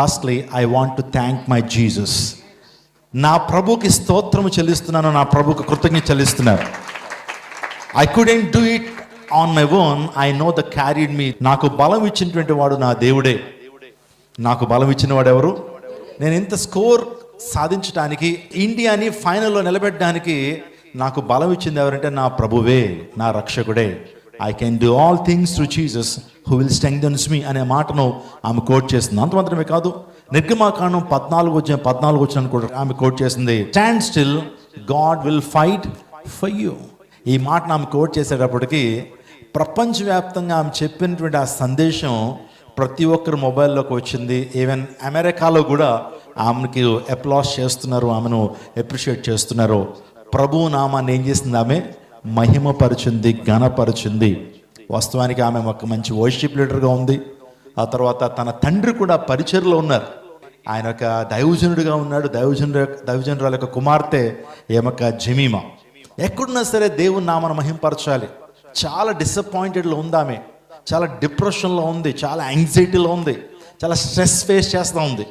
Firstly I want to thank my Jesus. నా ప్రభుకి స్తోత్రము చెల్లిస్తున్నాను, నా ప్రభుకి కృతజ్ఞత చెల్లిస్తున్నాను. I couldn't do it on my own, I know the carried me. నాకు బలం ఇచ్చినటువంటి వాడు నా దేవుడే. నాకు బలం ఇచ్చిన వాడు ఎవరు? నేను ఇంత స్కోర్ సాధించడానికి, ఇండియాని ఫైనల్లో నిలబెట్టడానికి నాకు బలం ఇచ్చింది ఎవరంటే నా ప్రభువే, నా రక్షకుడే. I can do all things through Jesus who will strengthens me అనే మాటను ఆమె కోట్ చేస్తుంది. అంత మాత్రమే కాదు, నిర్గమాకాండం 14 వచ్చిన కూడా ఆమె కోట్ చేసింది, stand still, God will fight for you. ఈ మాటను ఆమె కోట్ చేసేటప్పటికి ప్రపంచవ్యాప్తంగా ఆమె చెప్పినటువంటి ఆ సందేశం ప్రతి ఒక్కరు మొబైల్లోకి వచ్చింది. ఈవెన్ అమెరికాలో కూడా ఆమెకి అప్లాస్ చేస్తున్నారు, ఆమెను అప్రిషియేట్ చేస్తున్నారు. ప్రభు నామాన్ని ఏం చేసింది? ఆమె మహిమపరిచింది, ఘనపరిచింది. వాస్తవానికి ఆమె ఒక మంచి వర్షిప్ లీడర్గా ఉంది. ఆ తర్వాత తన తండ్రి కూడా పరిచర్లో ఉన్నారు. ఆయన ఒక దైవజనుడిగా ఉన్నాడు. దైవజనురాల యొక్క కుమార్తె ఏమొక జమీమా. ఎక్కడున్నా సరే దేవుని నామాన్ని మహిమపరచాలి. చాలా డిసప్పాయింటెడ్లో ఉంది ఆమె, చాలా డిప్రెషన్లో ఉంది, చాలా యాంగ్జైటీలో ఉంది, చాలా స్ట్రెస్ ఫేస్ చేస్తూ ఉంది.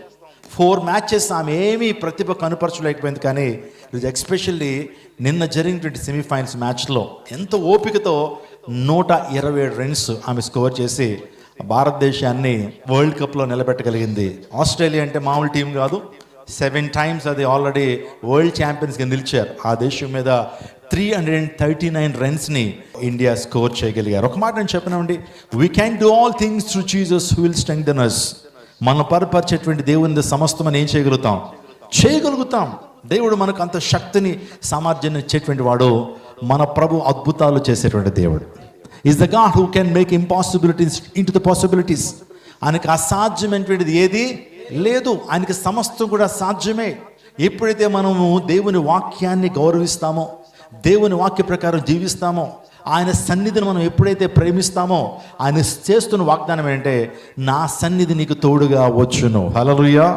4 మ్యాచెస్ ఆమె ఏమీ ప్రతిభ కనుపరచలేకపోయింది. కానీ ఎస్పెషల్లీ నిన్న జరిగినటువంటి సెమీఫైనల్స్ మ్యాచ్లో ఎంతో ఓపికతో 127 రన్స్ ఆమె స్కోర్ చేసి భారతదేశాన్ని వరల్డ్ కప్లో నిలబెట్టగలిగింది. ఆస్ట్రేలియా అంటే మామూలు టీం కాదు. 7 times అది ఆల్రెడీ వరల్డ్ ఛాంపియన్స్గా నిలిచారు. ఆ దేశం మీద 339 రన్స్ని ఇండియా స్కోర్ చేయగలిగారు. ఒక మాట నేను చెప్పినామండి, we can do all things through Jesus who will strengthen us. మనం పరపరిచేటువంటి దేవుని సమస్తమని ఏం చేయగలుగుతాం. దేవుడు మనకు అంత శక్తిని, సామర్థ్యాన్ని ఇచ్చేటువంటి వాడు. మన ప్రభు అద్భుతాలు చేసేటువంటి దేవుడు. Is the God who can make impossibilities into the possibilities. ఆయనకు అసాధ్యమైనటువంటిది ఏది లేదు, ఆయనకి సమస్తం కూడా సాధ్యమే. ఎప్పుడైతే మనము దేవుని వాక్యాన్ని గౌరవిస్తామో, దేవుని వాక్య ప్రకారం జీవిస్తామో, ఆయన సన్నిధిని మనం ఎప్పుడైతే ప్రేమిస్తామో, ఆయన చేస్తున్న వాగ్దానం ఏంటంటే, నా సన్నిధి నీకు తోడుగా వచ్చును. హల్లెలూయా.